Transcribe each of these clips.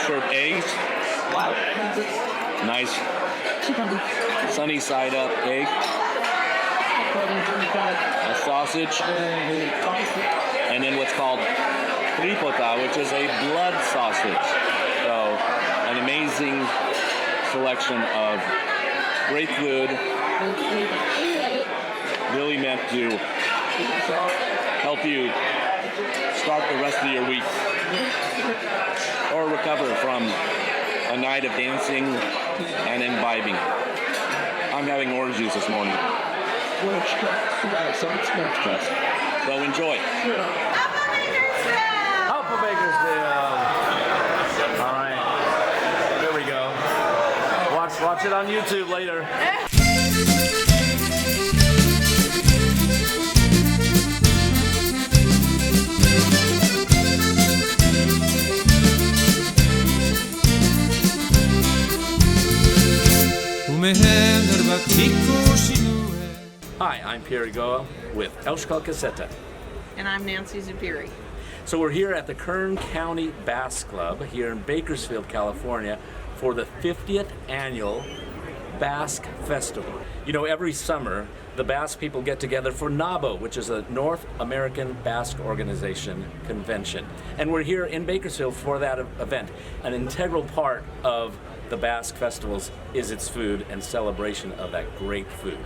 serve eggs. Nice sunny side up egg. A sausage. And then what's called Tripota, which is a blood sausage. So an amazing selection of great food. Really meant to help you start the rest of your week or recover from a night of dancing and imbibing. I'm having orange juice this morning. So enjoy. Up for Bakersfield. All right, there we go. Watch it on YouTube later. Hi, I'm Pierre Goa with Euskal Kazeta. And I'm Nancy Zubiri. So we're here at the Kern County Basque Club here in Bakersfield, California for the 50th annual Basque Festival. You know, every summer the Basque people get together for NABO, which is a North American Basque Organization convention. And we're here in Bakersfield for that event. An integral part of the Basque festivals is its food and celebration of that great food.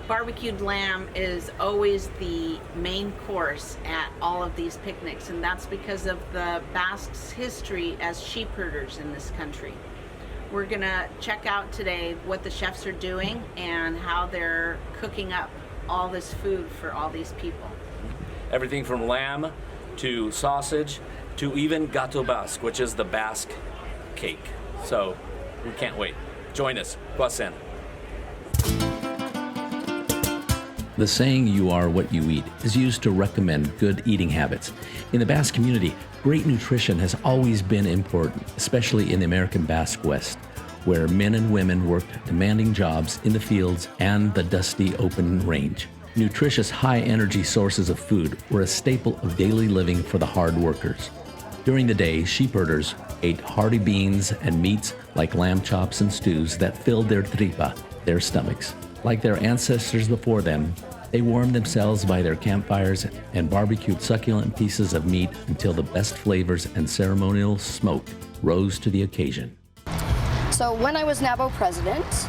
Barbecued lamb is always the main course at all of these picnics, and that's because of the Basques' history as sheepherders in this country. We're gonna check out today what the chefs are doing and how they're cooking up all this food for all these people. Everything from lamb to sausage to even Gateau Basque, which is the Basque cake. So we can't wait. Join us. Guasen. The saying, "you are what you eat," is used to recommend good eating habits. In the Basque community, great nutrition has always been important, especially in the American Basque West, where men and women worked demanding jobs in the fields and the dusty open range. Nutritious, high-energy sources of food were a staple of daily living for the hard workers. During the day, sheepherders ate hearty beans and meats like lamb chops and stews that filled their tripa, their stomachs. Like their ancestors before them, they warmed themselves by their campfires and barbecued succulent pieces of meat until the best flavors and ceremonial smoke rose to the occasion. So when I was NABO president,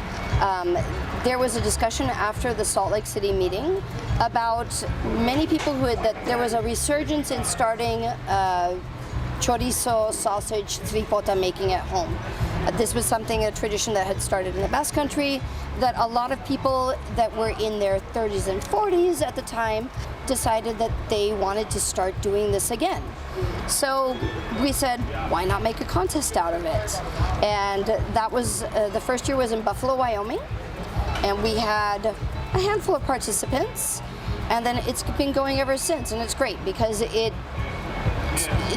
there was a discussion after the Salt Lake City meeting about many people that there was a resurgence in starting chorizo, sausage, tripota making at home. This was a tradition that had started in the Basque Country, that a lot of people that were in their 30s and 40s at the time decided that they wanted to start doing this again. So we said, why not make a contest out of it? And that was, the first year was in Buffalo, Wyoming, and we had a handful of participants, and then it's been going ever since, and it's great because it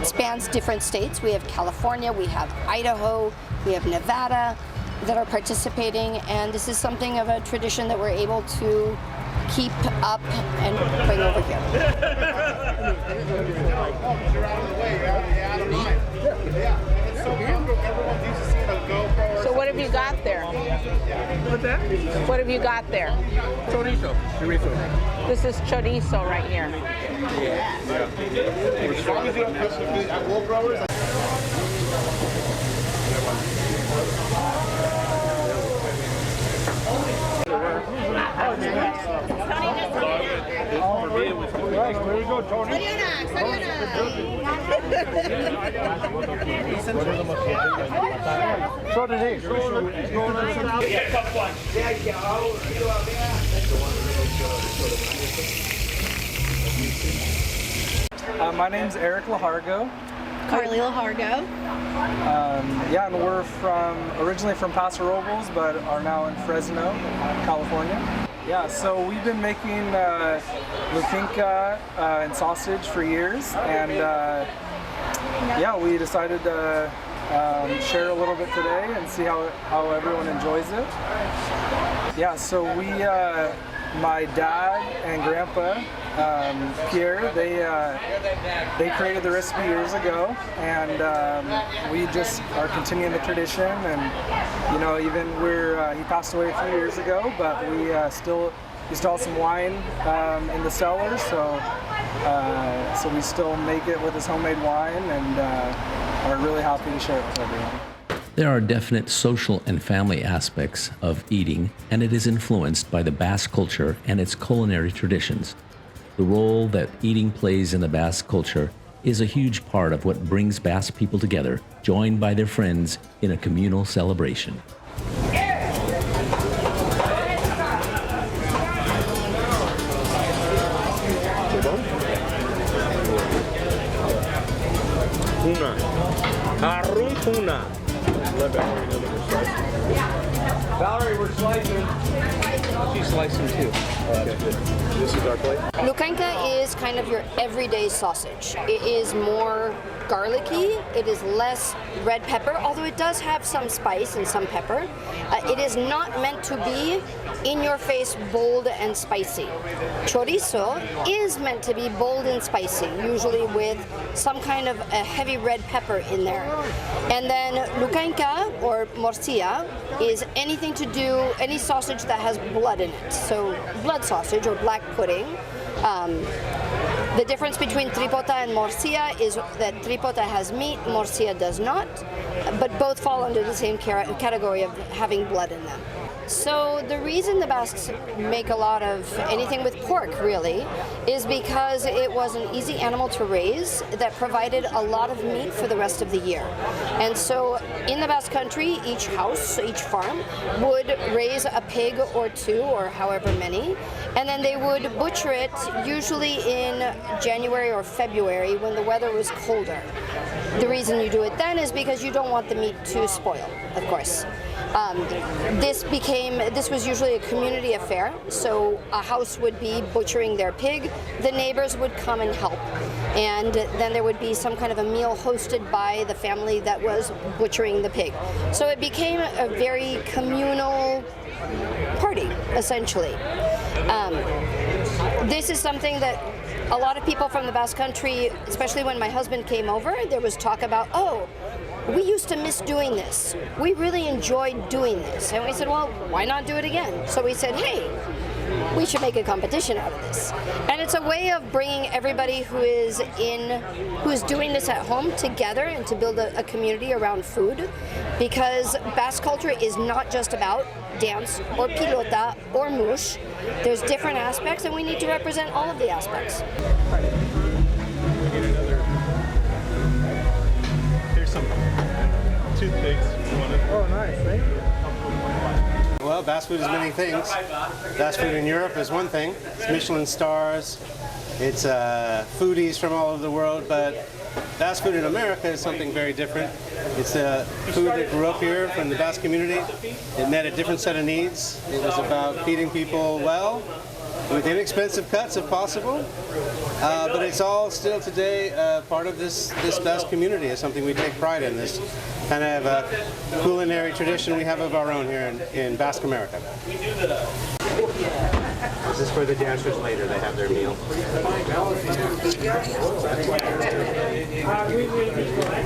spans different states. We have California, we have Idaho, we have Nevada that are participating, and this is something of a tradition that we're able to keep up and bring over here. So what have you got there? What's that? What have you got there? Chorizo. Chorizo. This is chorizo right here. Yeah. As long as you don't touch the food at Woolgrowers. There you go, Tony. So did he. My name's Karlee Lahargou. Karlee Lahargou. And we're originally from Paso Robles, but are now in Fresno, California. Yeah, so we've been making Lukainka and sausage for years, and we decided to share a little bit today and see how everyone enjoys it. Yeah, so my dad and grandpa Pierre, they created the recipe years ago, and we just are continuing the tradition. And even he passed away a few years ago, but we still have some wine in the cellar, so we still make it with his homemade wine, and are really happy to share it with everyone. There are definite social and family aspects of eating, and it is influenced by the Basque culture and its culinary traditions. The role that eating plays in the Basque culture is a huge part of what brings Basque people together, joined by their friends in a communal celebration. Valerie, we're slicing. She's slicing too. Okay. This is our plate. Lukainka is kind of your everyday sausage. It is more garlicky. It is less red pepper, although it does have some spice and some pepper. It is not meant to be in your face, bold and spicy. Chorizo is meant to be bold and spicy, usually with some kind of a heavy red pepper in there. And then Lukainka or mortzilla is anything to do, any sausage that has blood in it. So blood sausage or black pudding. The difference between tripota and mortzilla is that tripota has meat, mortzilla does not, but both fall under the same category of having blood in them. So the reason the Basques make a lot of anything with pork, really, is because it was an easy animal to raise that provided a lot of meat for the rest of the year. And so in the Basque country, each house, each farm, would raise a pig or two, or however many, and then they would butcher it usually in January or February when the weather was colder. The reason you do it then is because you don't want the meat to spoil, of course. This was usually a community affair, so a house would be butchering their pig, the neighbors would come and help, and then there would be some kind of a meal hosted by the family that was butchering the pig. So it became a very communal party, essentially. This is something that a lot of people from the Basque country, especially when my husband came over, there was talk about, oh, we used to miss doing this. We really enjoyed doing this. And we said, well, why not do it again? So we said, hey, we should make a competition out of this. And it's a way of bringing everybody who is doing this at home together and to build a community around food, because Basque culture is not just about dance or pilota or mush. There's different aspects, and we need to represent all of the aspects. Here's some toothpicks. Oh, nice. Thank you. Well, Basque food is many things. Basque food in Europe is one thing. It's Michelin stars. It's foodies from all over the world, but Basque food in America is something very different. It's food that grew up here from the Basque community. It met a different set of needs. It was about feeding people well, with inexpensive cuts if possible. But it's all still today part of this Basque community. It's something we take pride in, this kind of culinary tradition we have of our own here in Basque America. This is for the dancers later. They have their meal.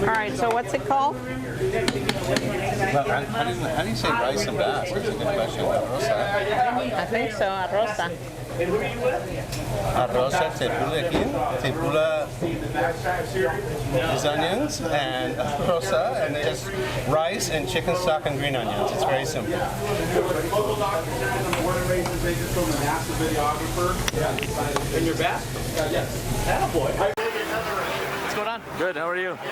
All right, so what's it called? Well, how do you say rice in Basque? That's a good question. Arrosa. I think so, Arrosa. Arrosa, tipulekin, tipula is onions, and arrosa, and just rice and chicken stock and green onions. It's very simple. And you're Basque? Yes. Attaboy. What's going on? Good, how are you? All right.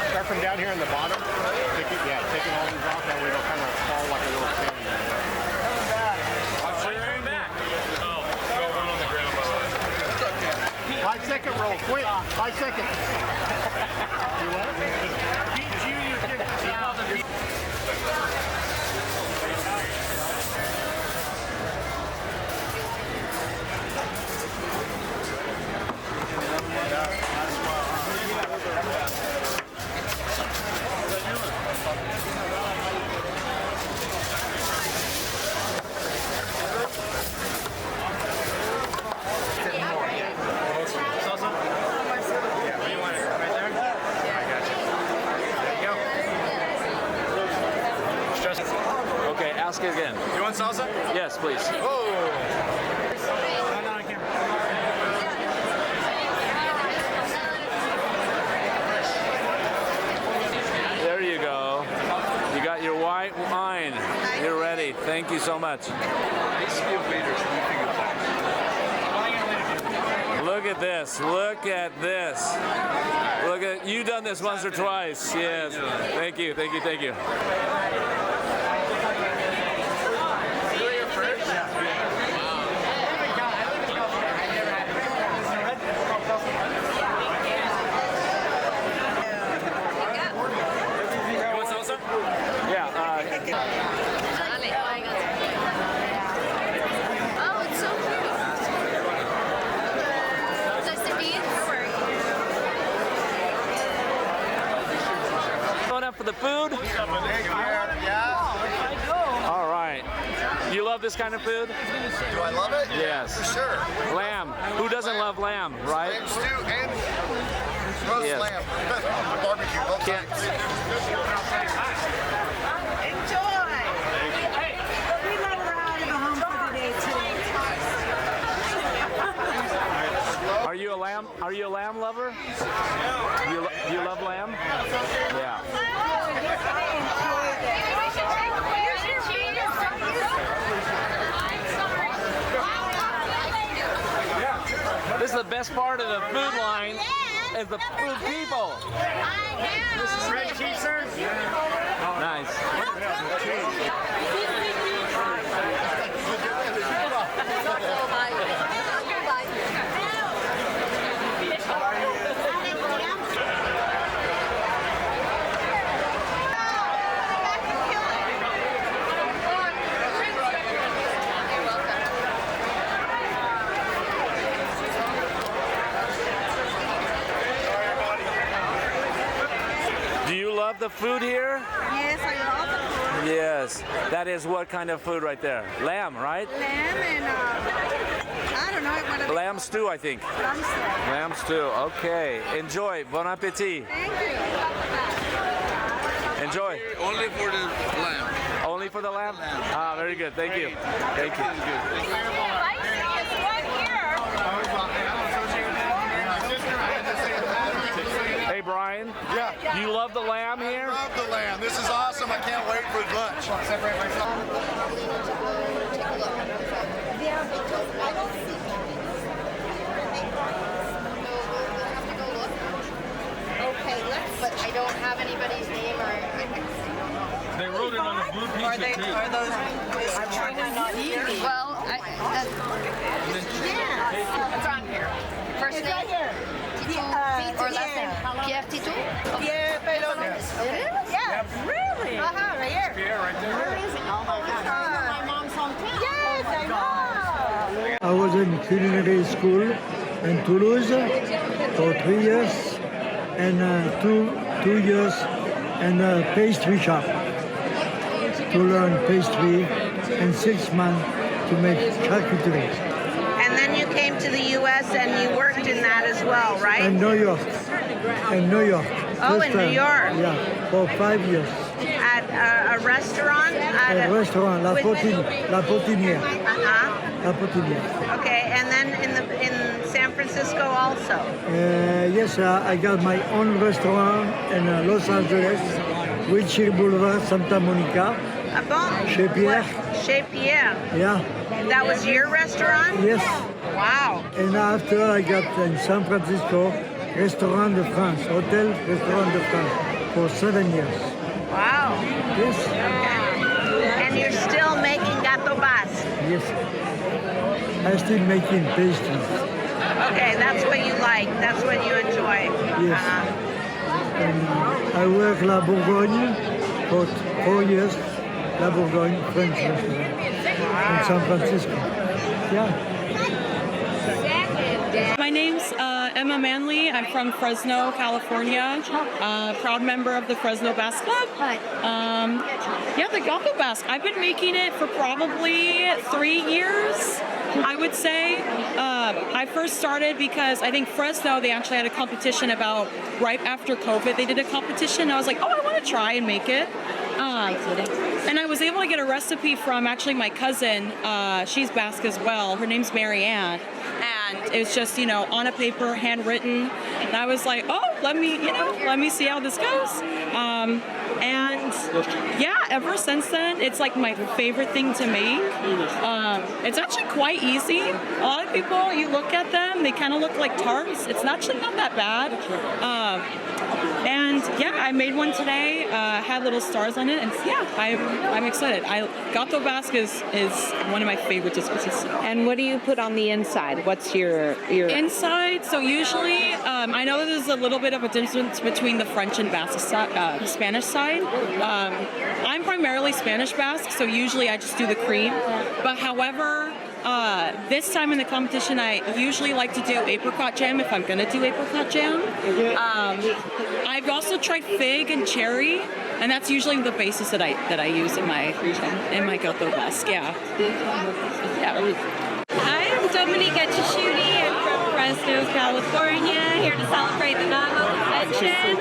Start from down here in the bottom. Taking all these off, that way they'll kind of fall like a little fan. Coming back. Oh, go one on the ground. 5-second roll, quick. 5 seconds. You what? Okay, ask it again. You want salsa? Yes, please. There you go. You got your white wine. You're ready. Thank you so much. Look at this. Look at this. Look at you done this once or twice. Yes. Thank you. Thank you. Thank you. For the food? All right. You love this kind of food? Do I love it? Yes. For sure. Lamb. Who doesn't love lamb, right? Lamb stew and roast Yes. lamb. Barbecue, both types. Enjoy! We let her out of the home for the day today. Are you a lamb? Are you a lamb lover? You love lamb? Yeah. This is the best part of the food line is the food people. This is red cheese, sir? Nice. Love the food here? Yes, I love the food. Yes. That is what kind of food right there? Lamb, right? Lamb and, I don't know what lamb stew, I think. Lamb stew. Lamb stew. Okay. Enjoy. Bon appetit. Thank you. Enjoy. Only for the lamb. Only for the lamb? Ah, very good. Thank you. Thank you. Hey, Brian. Yeah. You love the lamb here? I love the lamb. This is awesome. I can't wait for lunch. Okay, but I don't have anybody's name or. They wrote it on a blue piece of tape. Are those not here? Well, It's on here. first name? Or last name? Pierre Tito? Pierre Pelones. It is? Yeah, really? Right here. Pierre, right there. Where is it? Oh my God. My mom's hometown. Yes, I know. I was in culinary school in Toulouse for 3 years and 2 years in a pastry shop to learn pastry and 6 months to make charcuterie. And then you came to the U.S. and you worked in that as well, right? In New York. In New York. Oh, First in New time. York. Yeah, for 5 years. At a restaurant? A restaurant, La Potinière. Uh-huh. Apotelier. Okay, and then in San Francisco also. Yes, I got my own restaurant in Los Angeles, Wilshire Boulevard, Santa Monica. Chez Pierre. Chez Pierre. Yeah. That was your restaurant? Yes. Wow. And after I got in San Francisco, Restaurant de France, Hotel Restaurant de France, for 7 years. Wow. Yes. Okay. And you're still making Gateau Basque? Yes. I'm still making pastries. Okay, that's what you like. That's what you enjoy. Yes. And I work La Bourgogne for 4 years. La Bourgogne, French restaurant in San Francisco. Yeah. My name's Emma Manley. I'm from Fresno, California. Proud member of the Fresno Basque Club. Yeah, the Gateau Basque. I've been making it for probably 3 years, I would say. I first started because I think Fresno, they actually had a competition about right after COVID. They did a competition. I was like, oh, I want to try and make it. And I was able to get a recipe from actually my cousin. She's Basque as well. Her name's Mary Ann. And it was just, on a paper, handwritten. And I was like, oh, let me see how this goes. And yeah, ever since then, it's like my favorite thing to make. It's actually quite easy. A lot of people, you look at them, they kind of look like tarts. It's actually not that bad. And yeah, I made one today, had little stars on it, and yeah, I'm excited. Gateau Basque is one of my favorite dishes. And what do you put on the inside? What's your inside? So usually, I know there's a little bit of a difference between the French and Spanish side. I'm primarily Spanish Basque, so usually I just do the cream. But however, this time in the competition, I usually like to do apricot jam if I'm going to do apricot jam. I've also tried fig and cherry, and that's usually the basis that I use in my Gateau Basque. Yeah. Hi, I'm Dominica Chisciuti. I'm from Fresno, California, here to celebrate the NAMO convention.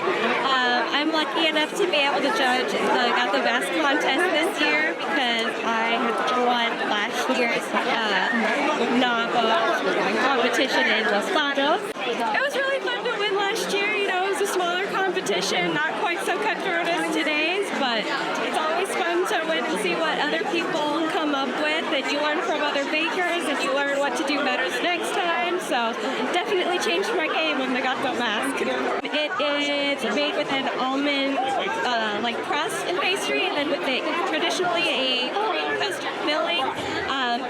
I'm lucky enough to be able to judge the Gateau Basque contest this year because I had won last year's NAMO competition in Los Lados. It was really fun to win last year. It was a smaller competition, not quite so cutthroat as today's, but it's always fun to win and see what other people come up with, and you learn from other bakers, and you learn what to do better next time. So definitely changed my game on the Gateau Basque. It is made with an almond like crust and pastry, and then with traditionally a cream custard filling.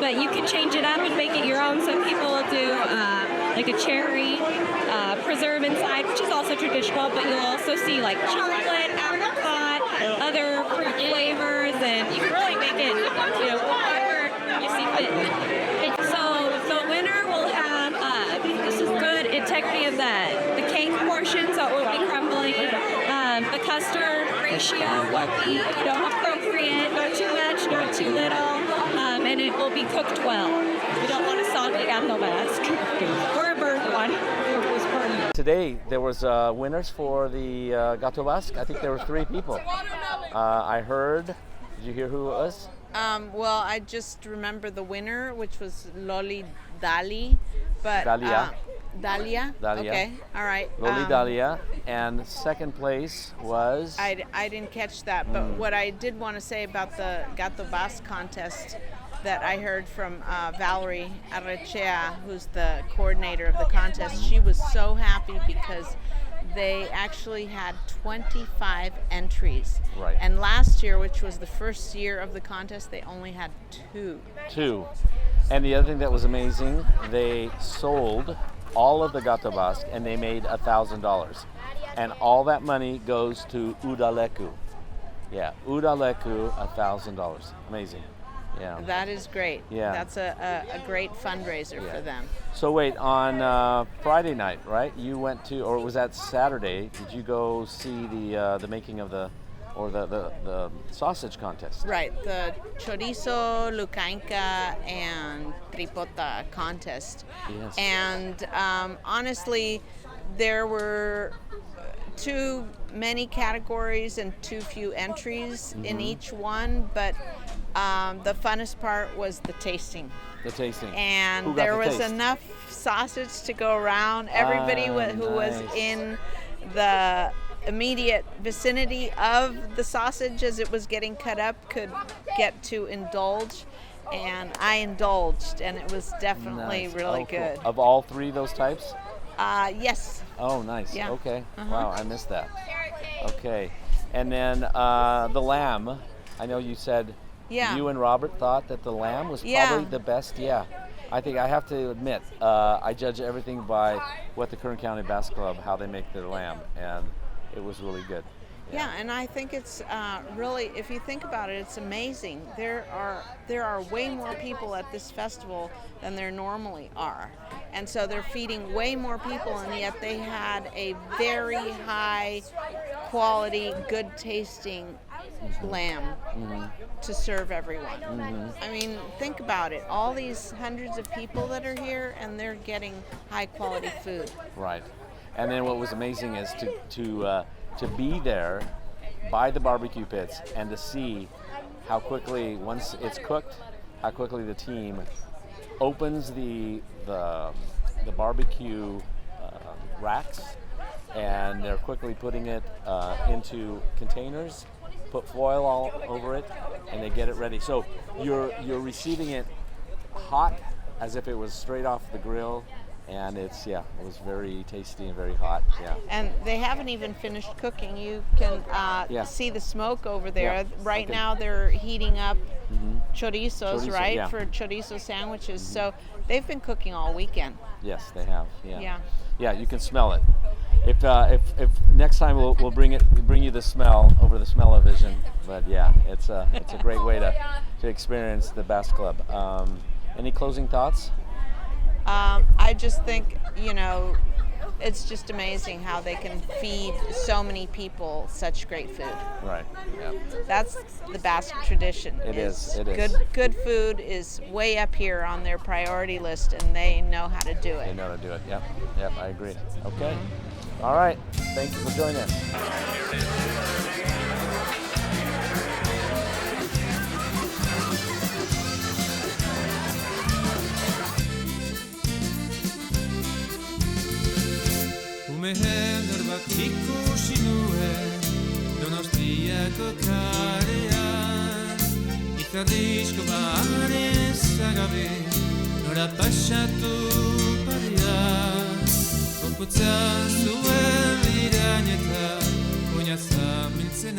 But you can change it up and make it your own. Some people will do like a cherry preserve inside, which is also traditional, but you'll also see like chocolate, apricot, other fruit flavors, and you can really make it, whatever you see fit. So the winner will have, this is good integrity of the cake portion, so it won't be crumbling. The custard ratio won't be, appropriate, not too much, not too little, and it will be cooked well. We don't want a soggy Gateau Basque or a burnt one. Today there was winners for the Gateau Basque. I think there were 3 people. I heard. Did you hear who it was? Well, I just remember the winner, which was Loli Dali, but Dalia. Dalia. Okay, all right. Loli Dalia, and second place was. I didn't catch that, but what I did want to say about the Gateau Basque contest that I heard from Valerie Arrosa, who's the coordinator of the contest. She was so happy because they actually had 25 entries. Right. And last year, which was the first year of the contest, they only had 2. 2. And the other thing that was amazing, they sold all of the Gateau Basque and they made $1,000. And all that money goes to Udaleku. Yeah, Udaleku, $1,000. Amazing. Yeah. That is great. Yeah. That's a great fundraiser for them. So wait, on Friday night, right? You went to, or was that Saturday? Did you go see the making of the sausage contest? Right, the chorizo, Lukainka, and Tripota contest. Yes. And honestly, there were too many categories and too few entries in each one, but The funnest part was the tasting. The tasting. And Who got there the was taste? enough sausage to go around. Everybody who was nice. in the immediate vicinity of the sausage as it was getting cut up could get to indulge. And I indulged, and it was definitely Nice. really Oh, cool. good. Of all three of those types? Yes. Oh, nice. Yeah. Okay. Uh-huh. Wow, I missed that. Okay. And then the lamb. I know you said you and Robert thought that the lamb was probably the best. Yeah. I think I have to admit, I judge everything by what the Kern County Basque Club, how they make their lamb, and it was really good. Yeah, and I think it's really, if you think about it, it's amazing. There are way more people at this festival than there normally are. And so they're feeding way more people, and yet they had a very high quality, good tasting lamb to serve everyone. I mean, think about it. All these hundreds of people that are here, and they're getting high quality food. Right. And then what was amazing is to be there by the barbecue pits and to see how quickly, once it's cooked, how quickly the team opens the barbecue racks, and they're quickly putting it into containers, put foil all over it, and they get it ready. So you're receiving it hot as if it was straight off the grill. And it was very tasty and very hot. Yeah. And they haven't even finished cooking. You can see the smoke over there. Yeah. Right Okay. now they're heating up chorizos, Chorizo, right, yeah. for chorizo sandwiches. So they've been cooking all weekend. Yes, they have. Yeah. Yeah. Yeah, you can smell it. If next time we'll bring you the smell over the smell-o-vision. But yeah, it's a great way to experience the Basque Club. Any closing thoughts? I just think, it's just amazing how they can feed so many people such great food. Right. Yeah. That's the Basque tradition. It is. It is. Good food is way up here on their priority list, and they know how to do it. They know how to do it. Yep. Yep. I agree. Okay. All right. Thank you for joining. Umehender bat ikusi nuen Donostiako karean Izardizko barez agabe Nora pasatu parea Gorputza zuen irain eta Oina zamiltzen